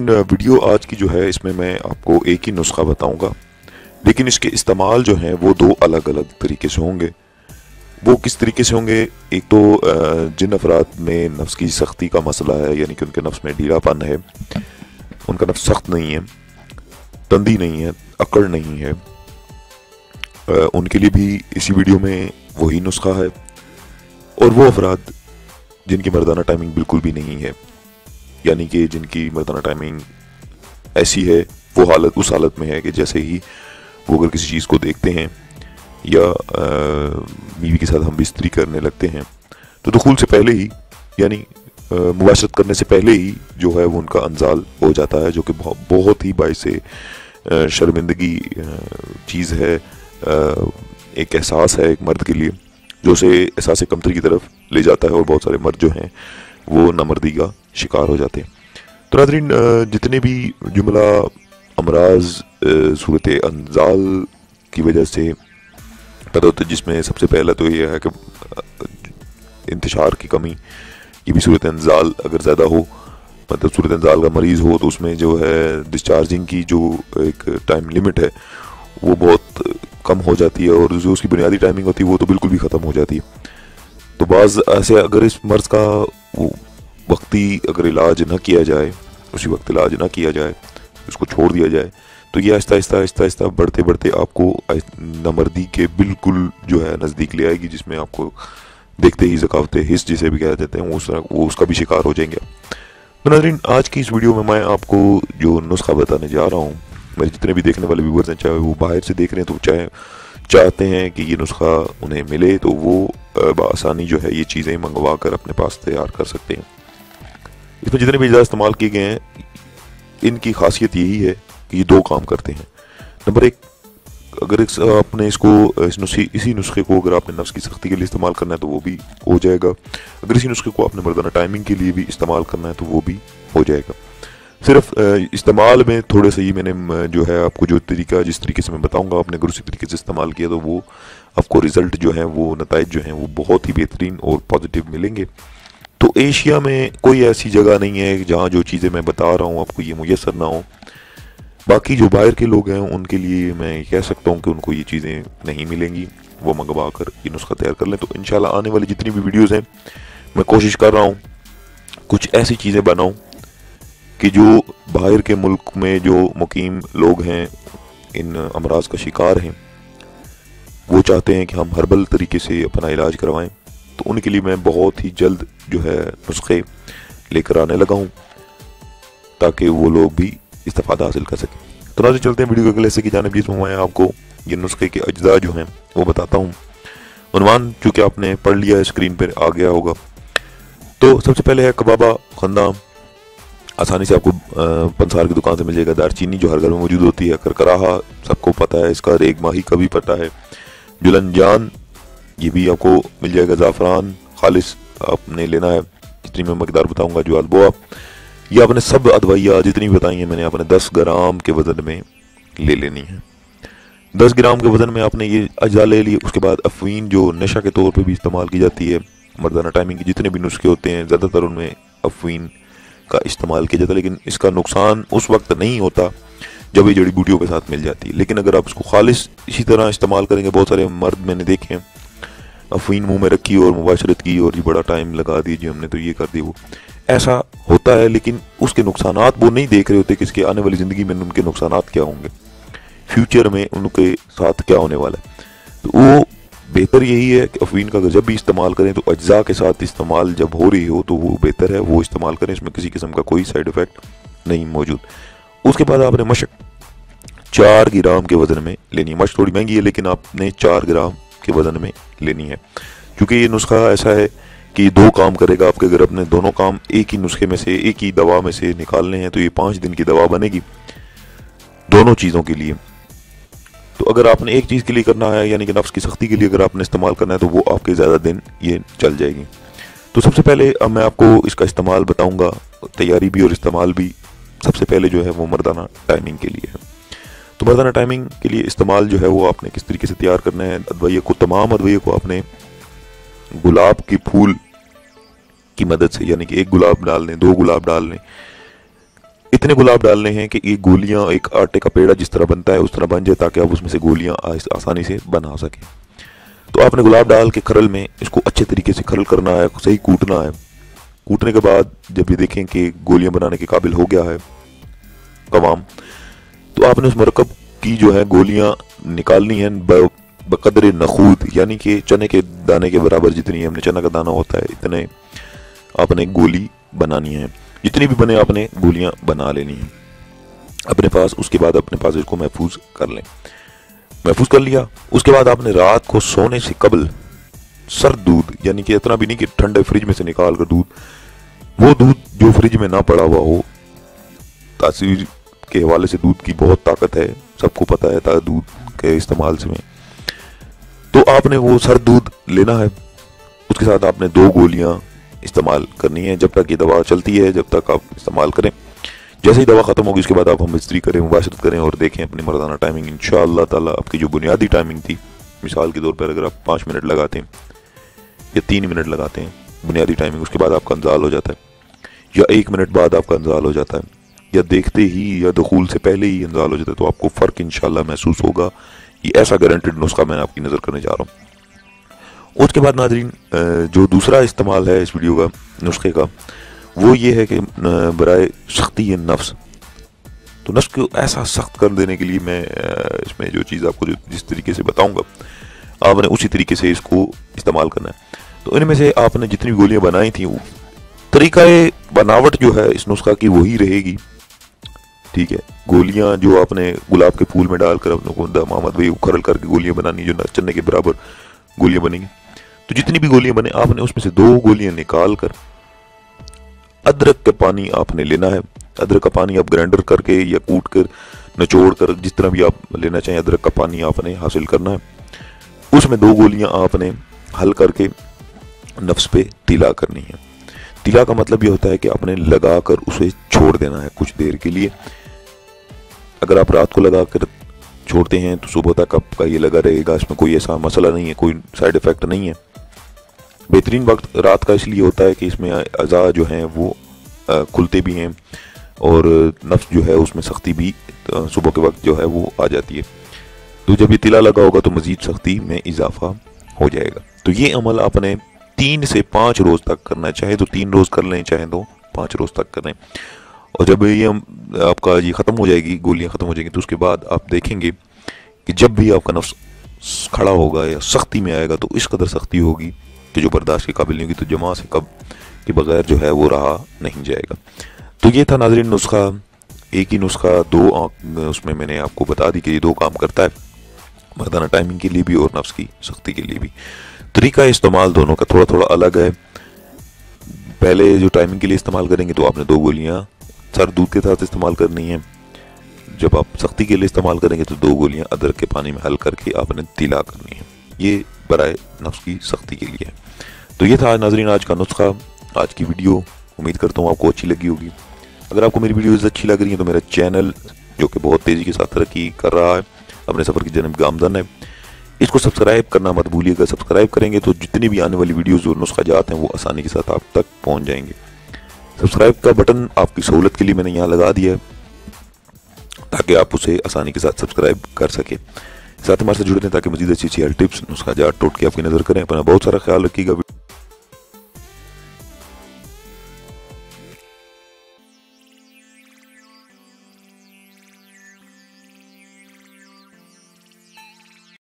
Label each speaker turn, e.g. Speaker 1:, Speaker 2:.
Speaker 1: Video आज की जो है इसमें मैं आपको एक ही नुस्खा बताऊंगा, लेकिन इसके इस्तेमाल जो हैं वो दो अलग अलग तरीके से होंगे। वो किस तरीके से होंगे? एक तो जिन अफराद में नफ्स की सख्ती का मसला है, यानी कि उनके नफ्स में ढीलापन है, उनका नफ्स सख्त नहीं है, तंदी नहीं है, अकड़ नहीं है, उनके लिए भी इसी वीडियो में वही नुस्खा है। और वो अफराद जिनकी मर्दाना टाइमिंग बिल्कुल भी नहीं है, यानी कि जिनकी मर्दाना टाइमिंग ऐसी है, वो हालत उस हालत में है कि जैसे ही वो अगर किसी चीज़ को देखते हैं या बीवी के साथ हम बिस्तरी करने लगते हैं तो दुखूल से पहले ही, यानी मुबाशरत करने से पहले ही जो है वो उनका अंजाल हो जाता है, जो कि बहुत ही बाइस शर्मिंदगी चीज़ है, एक एहसास है एक मर्द के लिए जो उसे एहसास कमतरी की तरफ ले जाता है, और बहुत सारे मर्द जो हैं वो नामर्दी का शिकार हो जाते हैं। तो नाज़रीन, जितने भी जुमला अमराज सूरत अंजाल की वजह से पैदा होते, जिसमें सबसे पहला तो ये है कि इंतशार की कमी, ये भी सूरत अंजाल अगर ज़्यादा हो, मतलब सूरत अंजाल का मरीज़ हो तो उसमें जो है डिस्चार्जिंग की जो एक टाइम लिमिट है वो बहुत कम हो जाती है, और जो उसकी बुनियादी टाइमिंग होती है वो तो बिल्कुल भी ख़त्म हो जाती है। तो बाज़ ऐसे अगर इस मर्ज़ का वक्ती अगर इलाज ना किया जाए, उसी वक्त इलाज ना किया जाए, उसको छोड़ दिया जाए, तो ये आहिस्ता आहिस्ता बढ़ते बढ़ते आपको नामर्दी के बिल्कुल जो है नज़दीक ले आएगी, जिसमें आपको देखते ही ज़कावत हिस्स जिसे भी कहा जाते हैं वो उसका भी शिकार हो जाएंगे। तो नाज़रीन, आज की इस वीडियो में मैं आपको जो नुस्खा बताने जा रहा हूँ, मेरे जितने भी देखने वाले व्यूवर्स हैं, चाहे वो बाहर से देख रहे हैं तो चाहते हैं कि ये नुस्खा उन्हें मिले, तो वो बआसानी जो है ये चीज़ें मंगवा कर अपने पास तैयार कर सकते हैं। इसमें जितने भी अज्जा इस्तेमाल किए गए हैं, इनकी खासियत यही है कि ये दो काम करते हैं। नंबर एक, अगर आपने इसी नुस्खे को अगर आपने नफ्स की सख्ती के लिए इस्तेमाल करना है तो वो भी हो जाएगा। अगर इसी नुस्खे को आपने मर्दाना टाइमिंग के लिए भी इस्तेमाल करना है तो वो भी हो जाएगा। सिर्फ इस्तेमाल में थोड़े से ही मैंने जो है आपको जो तरीका जिस तरीके से मैं बताऊंगा, आपने अगर उसी तरीके से इस्तेमाल किया तो वो आपको रिजल्ट जो है वो नताइज जो हैं वो बहुत ही बेहतरीन और पॉजिटिव मिलेंगे। तो एशिया में कोई ऐसी जगह नहीं है जहाँ जो चीज़ें मैं बता रहा हूँ आपको ये मुयसर ना हो। बाकी जो बाहर के लोग हैं उनके लिए मैं कह सकता हूँ कि उनको ये चीज़ें नहीं मिलेंगी, वो मंगवा कर ये नुस्खा तैयार कर लें। तो इंशाल्लाह आने वाली जितनी भी वीडियोज़ हैं मैं कोशिश कर रहा हूँ कुछ ऐसी चीज़ें बनाऊँ कि जो बाहर के मुल्क में जो मुकीम लोग हैं, इन अमराज का शिकार हैं, वो चाहते हैं कि हम हर्बल तरीके से अपना इलाज करवाएं, तो उनके लिए मैं बहुत ही जल्द जो है नुस्खे लेकर आने लगा हूँ ताकि वो लोग भी इस्तेफादा हासिल कर सकें। तो नाज़रीन, चलते हैं वीडियो के अगले हिस्से की जानिब, जिसमें मैं आपको ये नुस्खे के अज्जा जो हैं वो बताता हूँ। उन्वान चूँकि आपने पढ़ लिया है, स्क्रीन पर आ गया होगा। तो सबसे पहले है कबाबा खंदाम, आसानी से आपको पंसार की दुकान से मिल जाएगा। दारचीनी जो हर घर में मौजूद होती है, करकराहा सबको पता है इसका, रेग माही का भी पता है, जुलनजान ये भी आपको मिल जाएगा, ज़ाफ़रान खालिस आपने लेना है, जितनी मैं मकदार बताऊंगा, जो अदबोआ, ये आपने सब अदवाइयाँ जितनी बताई हैं मैंने आपने 10 ग्राम के वज़न में ले लेनी है। 10 ग्राम के वज़न में आपने ये अज्जा ले लिए। उसके बाद अफवीन जो नशा के तौर पर भी इस्तेमाल की जाती है, मर्दाना टाइमिंग के जितने भी नुस्खे होते हैं ज़्यादातर उनमें अफवीन का इस्तेमाल किया जाता है, लेकिन इसका नुकसान उस वक्त नहीं होता जब ये जड़ी बूटियों के साथ मिल जाती है। लेकिन अगर आप इसको खालिश इसी तरह इस्तेमाल करेंगे, बहुत सारे मर्द मैंने देखे हैं अफीन मुंह में रखी और मुबाशरत की और ये बड़ा टाइम लगा दीजिए हमने तो ये कर दी, वो ऐसा होता है, लेकिन उसके नुकसानात वो नहीं देख रहे होते कि इसके आने वाली ज़िंदगी में उनके नुकसानात क्या होंगे, फ्यूचर में उनके साथ क्या होने वाला है। तो वो बेहतर यही है कि अफीन का अगर जब भी इस्तेमाल करें तो अज्जा के साथ इस्तेमाल जब हो रही हो तो वो बेहतर है, वो इस्तेमाल करें, इसमें किसी किस्म का कोई साइड इफ़ेक्ट नहीं मौजूद। उसके बाद आपने मशक 4 ग्राम के वज़न में लेनी है। मशक थोड़ी महंगी है लेकिन आपने 4 ग्राम के वज़न में लेनी है, क्योंकि ये नुस्खा ऐसा है कि दो काम करेगा आपके। अगर अपने दोनों काम एक ही नुस्खे में से, एक ही दवा में से निकालने हैं तो ये 5 दिन की दवा बनेगी दोनों चीज़ों के लिए। तो अगर आपने एक चीज़ के लिए करना है, यानी कि नफ्स की सख्ती के लिए अगर आपने इस्तेमाल करना है, तो वो आपके ज़्यादा दिन ये चल जाएगी। तो सबसे पहले अब मैं आपको इसका इस्तेमाल बताऊंगा, तैयारी भी और इस्तेमाल भी। सबसे पहले जो है वो मर्दाना टाइमिंग के लिए है। तो मर्दाना टाइमिंग के लिए इस्तेमाल जो है वो आपने किस तरीके से तैयार करना है, अदवाइया को, तमाम अदवाइया को आपने गुलाब की फूल की मदद से, यानी कि 1 गुलाब डाल लें, 2 गुलाब डाल लें, इतने गुलाब डालने हैं कि ये गोलियां एक आटे का पेड़ा जिस तरह बनता है उस तरह बन जाए, ताकि आप उसमें से गोलियां आसानी से बना सकें। तो आपने गुलाब डाल के खरल में इसको अच्छे तरीके से खरल करना है, सही कूटना है। कूटने के बाद जब ये देखें कि गोलियां बनाने के काबिल हो गया है कवाम, तो आपने उस मरकब की जो है गोलियां निकालनी है बकदर नखूद, यानी कि चने के दाने के बराबर, जितनी हमने चना का दाना होता है इतने आपने गोली बनानी है। जितनी भी बने आपने गोलियां बना लेनी है अपने पास। उसके बाद अपने पास इसको महफूज कर लें। महफूज कर लिया, उसके बाद आपने रात को सोने से कबल सर्द दूध, यानी कि इतना भी नहीं कि ठंडे फ्रिज में से निकाल कर दूध, वो दूध जो फ्रिज में ना पड़ा हुआ हो, तासीर के हवाले से दूध की बहुत ताकत है, सबको पता है दूध के इस्तेमाल से में। तो आपने वो सर्द दूध लेना है, उसके साथ आपने 2 गोलियां इस्तेमाल करनी है। जब तक ये दवा चलती है जब तक आप इस्तेमाल करें। जैसे ही दवा खत्म होगी उसके बाद आप हम इस्त्री करें, मुबाशरत करें और देखें अपनी मर्दाना टाइमिंग। इंशाअल्लाह ताला आपकी जो बुनियादी टाइमिंग थी, मिसाल के तौर पर अगर आप 5 मिनट लगाते हैं या 3 मिनट लगाते हैं बुनियादी टाइमिंग, उसके बाद आपका इंजाल हो जाता है, या 1 मिनट बाद आपका इंजाल हो जाता है, या देखते ही या दुखूल से पहले ही इंजाल हो जाता है, तो आपको फ़र्क इंशाअल्लाह महसूस होगा। ये ऐसा गारंटेड नुस्खा मैं आपकी नज़र करने जा रहा हूँ। उसके बाद नाज़रीन, जो दूसरा इस्तेमाल है इस वीडियो का नुस्खे का, वो ये है कि बराए सख्ती नफ्स, तो नफ्स को ऐसा सख्त कर देने के लिए मैं इसमें जो चीज़ आपको जिस तरीके से बताऊंगा आपने उसी तरीके से इसको इस्तेमाल करना है। तो इनमें से आपने जितनी भी गोलियां बनाई थी, वो तरीका बनावट जो है इस नुस्खा की वही रहेगी, ठीक है। गोलियां जो आपने गुलाब के फूल में डालकर अपने को मोहम्मद भाई उखरल करके गोलियां बनानी, जो चन्ने के बराबर गोलियां बनेंगी। तो जितनी भी गोलियां बने आपने उसमें से 2 गोलियां निकाल कर अदरक का पानी आपने लेना है। अदरक का पानी आप ग्राइंडर करके या कूट कर निचोड़ कर जिस तरह भी आप लेना चाहें, अदरक का पानी आपने हासिल करना है। उसमें 2 गोलियां आपने हल करके नफ्स पे तिला करनी है। तिला का मतलब ये होता है कि आपने लगा कर उसे छोड़ देना है कुछ देर के लिए। अगर आप रात को लगा कर छोड़ते हैं तो सुबह तक आपका ये लगा रहेगा, इसमें कोई ऐसा मसला नहीं है, कोई साइड इफेक्ट नहीं है। बेहतरीन वक्त रात का इसलिए होता है कि इसमें अज़ा जो हैं वो खुलते भी हैं और नफ्स जो है उसमें सख्ती भी सुबह के वक्त जो है वो आ जाती है। तो जब ये तिला लगा होगा तो मज़ीद सख्ती में इजाफा हो जाएगा। तो ये अमल आपने 3 से 5 रोज़ तक करना है, चाहे तो 3 रोज़ कर लें, चाहे तो 5 रोज़ तक करें। और जब ये आपका ये ख़त्म हो जाएगी, गोलियां ख़त्म हो जाएंगी, तो उसके बाद आप देखेंगे कि जब भी आपका नफ्स खड़ा होगा या सख्ती में आएगा तो इस कदर सख्ती होगी कि जो बर्दाश्त के काबिल नहीं होगी, तो जमा से कब के बगैर जो है वो रहा नहीं जाएगा। तो ये था नाज़रीन नुस्खा, एक ही नुस्खा 2 उसमें मैंने आपको बता दी कि ये 2 काम करता है, मर्दाना टाइमिंग के लिए भी और नफ्स की सख्ती के लिए भी। तरीका इस्तेमाल दोनों का थोड़ा थोड़ा अलग है। पहले जो टाइमिंग के लिए इस्तेमाल करेंगे तो आपने 2 गोलियां सर्द दूध के साथ इस्तेमाल करनी है। जब आप सख्ती के लिए इस्तेमाल करेंगे तो 2 गोलियां अदरक के पानी में हल करके आपने तिला करनी है। ये बराए नफ्स की सख्ती के लिए है। तो ये था नाज़रीन आज का नुस्खा, आज की वीडियो। उम्मीद करता हूँ आपको अच्छी लगी होगी। अगर आपको मेरी वीडियोज़ अच्छी लग रही हैं तो मेरा चैनल जो कि बहुत तेज़ी के साथ तरक्की कर रहा है, अपने सफ़र की जन्म गामदन है, इसको सब्सक्राइब करना मत भूलिएगा। सब्सक्राइब करेंगे तो जितनी भी आने वाली वीडियोज़ और नुस्खा जात हैं वो आसानी के साथ आप तक पहुँच जाएंगे। सब्सक्राइब का बटन आपकी सहूलत के लिए मैंने यहाँ लगा दिया है ताकि आप उसे आसानी के साथ सब्सक्राइब कर सकें। साथ हमारे से जुड़े रहें ताकि मज़ीद अच्छी अच्छी टिप्स नुस्खा जात टोटके आपकी नज़र करें। अपना बहुत सारा ख्याल रखिएगा।